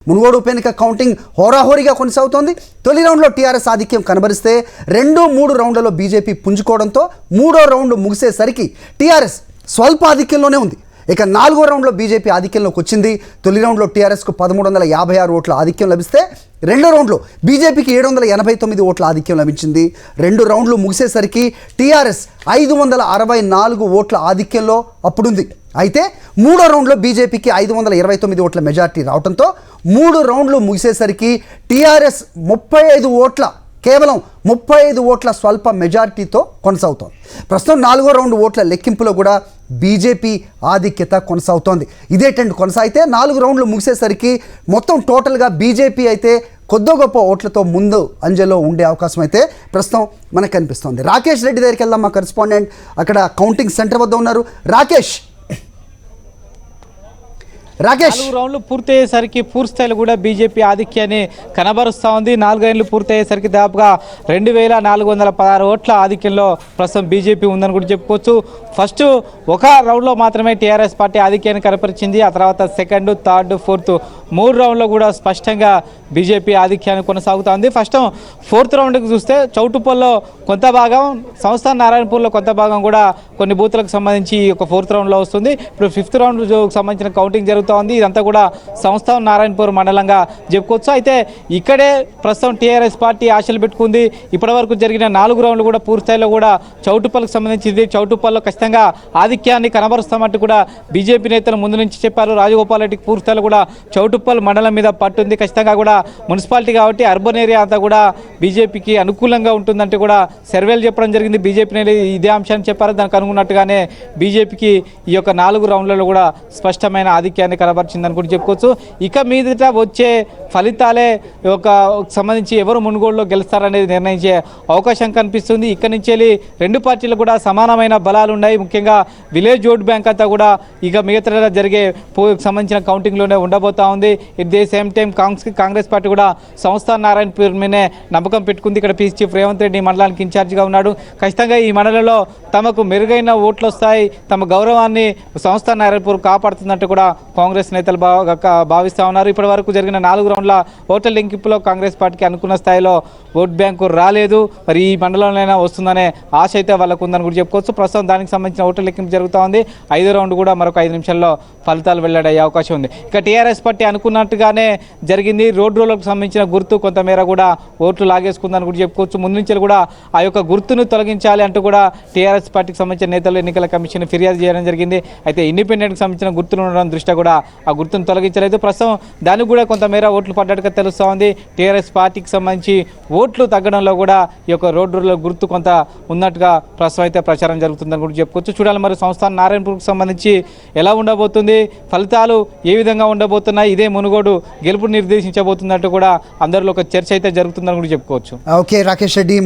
మునుగోడు ఉప ఎన్నిక కౌంటింగ్ హోరాహోరీగా కొనసాగుతోంది. తొలి రౌండ్లో టీఆర్ఎస్ ఆధిక్యం కనబరిస్తే 2-3 రౌండ్లలో బీజేపీ పుంజుకోవడంతో మూడో రౌండ్ ముగిసేసరికి టీఆర్ఎస్ స్వల్ప ఆధిక్యంలోనే ఉంది. ఇక 4వ రౌండ్లో బీజేపీ ఆధిక్యంలోకి వచ్చింది. తొలి రౌండ్లో టీఆర్ఎస్కు 1356 ఓట్ల ఆధిక్యం లభిస్తే రెండో రౌండ్లో బీజేపీకి 789 ఓట్ల ఆధిక్యం లభించింది. 2 రౌండ్లు ముగిసేసరికి టీఆర్ఎస్ 564 ఓట్ల ఆధిక్యంలో అప్పుడుంది. అయితే మూడో రౌండ్లో బీజేపీకి 529 ఓట్ల మెజార్టీ రావడంతో 3 రౌండ్లు ముగిసేసరికి టీఆర్ఎస్ కేవలం 35 ఓట్ల స్వల్ప మెజార్టీతో కొనసాగుతోంది. ప్రస్తుతం 4వ రౌండ్ ఓట్ల లెక్కింపులో కూడా బీజేపీ ఆధిక్యత కొనసాగుతోంది. ఇదే ట్రెండ్ కొనసాగితే 4 రౌండ్లు ముగిసేసరికి మొత్తం టోటల్గా బీజేపీ అయితే కొద్ది గొప్ప ఓట్లతో ముందు అంజలో ఉండే అవకాశం అయితే ప్రస్తుతం మనకు కనిపిస్తోంది. రాకేష్ రెడ్డి దగ్గరికి వెళ్దాం. మా కరెస్పాండెంట్ అక్కడ కౌంటింగ్ సెంటర్ వద్ద ఉన్నారు. రాకేష్ 4 రౌండ్లు పూర్తయ్యేసరికి పూర్తి స్థాయిలో కూడా బీజేపీ ఆధిక్యాన్ని కనబరుస్తూ ఉంది. 4 ఏళ్ళు పూర్తయ్యేసరికి దాదాపుగా 2416 ఓట్ల ఆధిక్యంలో ప్రస్తుతం బీజేపీ ఉందని కూడా చెప్పుకోవచ్చు. ఫస్ట్ ఒక రౌండ్లో మాత్రమే టీఆర్ఎస్ పార్టీ ఆధిక్యాన్ని కనపరిచింది. ఆ తర్వాత సెకండ్, థర్డ్, ఫోర్త్ 3 రౌండ్లో కూడా స్పష్టంగా బీజేపీ ఆధిక్యాన్ని కొనసాగుతోంది. ఫస్ట్ 4th రౌండ్కి చూస్తే చౌటుప్పల్లో కొంత భాగం, సంస్థాన్ నారాయణపూర్లో కొంత భాగం కూడా కొన్ని బూతులకు సంబంధించి ఒక 4th రౌండ్లో వస్తుంది. ఇప్పుడు 5th రౌండ్ సంబంధించిన కౌంటింగ్ జరుగుతుంది. ఇదంతా కూడా సంస్థాన్ నారాయణపూర్ మండలంగా చెప్పుకోవచ్చు. అయితే ఇక్కడే ప్రస్తుతం టీఆర్ఎస్ పార్టీ ఆశలు పెట్టుకుంది. ఇప్పటివరకు జరిగిన 4 రౌండ్లు కూడా పూర్తిస్థాయిలో కూడా చౌటుప్పల్కి సంబంధించింది. చౌటుప్పల్లో ఖచ్చితంగా ఆధిక్యాన్ని కనబరుస్తామంటూ కూడా బీజేపీ నేతలు ముందు నుంచి చెప్పారు. రాజగోపాల్ రెడ్డికి పూర్తిస్థాయిలో కూడా చౌటుప్పల్ మండలం మీద పట్టుంది. ఖచ్చితంగా కూడా మున్సిపాలిటీ కాబట్టి అర్బన్ ఏరియా అంతా కూడా బీజేపీకి అనుకూలంగా ఉంటుందంటే కూడా సర్వేలు చెప్పడం జరిగింది. బీజేపీ ఇదే అంశాన్ని చెప్పారు. దానికి అనుకున్నట్టుగానే బీజేపీకి ఈ యొక్క 4 రౌండ్లలో కూడా స్పష్టమైన ఆధిక్యాన్ని కనబరిచిందని కూడా చెప్పుకోవచ్చు. ఇక మీదట వచ్చే ఫలితాలే ఒక సంబంధించి ఎవరు మునుగోడులో గెలుస్తారనేది నిర్ణయించే అవకాశం కనిపిస్తుంది. ఇక్కడి నుంచి వెళ్ళి 2 పార్టీలు కూడా సమానమైన బలాలు ఉన్నాయి. ముఖ్యంగా విలేజ్ ఓట్ బ్యాంక్ అంతా కూడా ఇక మిగతా జరిగే సంబంధించిన కౌంటింగ్లోనే ఉండబోతా ఉంది. At the same time Congress party కూడా సంస్థాన్ నారాయణపూర్ మీదే నమ్మకం పెట్టుకుంది. ఇక్కడ పీసీ చీఫ్ రేవంత్ రెడ్డి మండలానికి ఇన్ఛార్జిగా ఉన్నాడు. ఖచ్చితంగా ఈ మండలంలో తమకు మెరుగైన ఓట్లు వస్తాయి, తమ గౌరవాన్ని సంస్థాన్ నారాయణపూర్ కాపాడుతుందంటూ కూడా కాంగ్రెస్ నేతలు భావిస్తూ ఉన్నారు. ఇప్పటి వరకు జరిగిన 4 రౌండ్ల ఓట్ల లెక్కింపులో కాంగ్రెస్ పార్టీకి అనుకున్న స్థాయిలో ఓట్ బ్యాంకు రాలేదు. మరి ఈ మండలంలోనైనా వస్తుందనే ఆశ అయితే వాళ్ళకు ఉందని కూడా చెప్పుకోవచ్చు. ప్రస్తుతం దానికి సంబంధించిన ఓట్ల లెక్కింపు జరుగుతూ ఉంది. 5వ రౌండ్ కూడా మరొక 5 నిమిషాల్లో ఫలితాలు వెల్లడయ్యే అవకాశం ఉంది. ఇక టీఆర్ఎస్ పార్టీ అనుకున్నట్టుగానే జరిగింది. రోడ్లకు సంబంధించిన గుర్తు కొంతమేర కూడా ఓట్లు లాగేసుకుందని కూడా చెప్పుకోవచ్చు. ముందు నుంచి కూడా ఆ యొక్క గుర్తును తొలగించాలి అంటూ కూడా టీఆర్ఎస్ పార్టీకి సంబంధించిన నేతలు ఎన్నికల కమిషన్ ఫిర్యాదు చేయడం జరిగింది. అయితే ఇండిపెండెంట్కి సంబంధించిన గుర్తులు ఉండడం దృష్ట్యా కూడా ఆ గుర్తును తొలగించలేదు. ప్రస్తుతం దానికి కూడా కొంతమేర ఓట్లు పడ్డట్టుగా తెలుస్తూ ఉంది. టీఆర్ఎస్ పార్టీకి సంబంధించి ఓట్లు తగ్గడంలో కూడా ఈ యొక్క రోడ్ల గుర్తు కొంత ఉన్నట్టుగా ప్రస్తుతం అయితే ప్రచారం జరుగుతుందని కూడా చెప్పుకోవచ్చు. చూడాలి మరి సంస్థాన్ నారాయణపూర్కి సంబంధించి ఎలా ఉండబోతుంది, ఫలితాలు ఏ విధంగా ఉండబోతున్నాయి, ఇదే మునుగోడు గెలుపు నిర్దేశించబోతున్నట్టు కూడా అందరిలో ఒక చర్చ అయితే జరుగుతుందని కూడా చెప్పుకోవచ్చు. ఓకే రాకేష్ రెడ్డి.